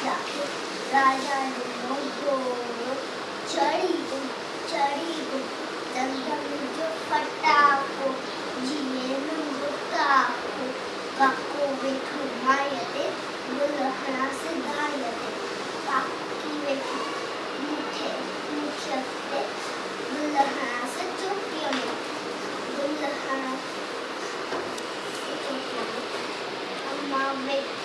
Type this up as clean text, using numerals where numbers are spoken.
लागे राजाने नको चढ़ी गो दंदम जो फटाको जिये नुंगुताको काको वेठू मायते गुलहणा से गायते काकी वेठू मुख्यते गुलहणा से चुपियमे गुलहणा से चुपियमे अम्मा वेठू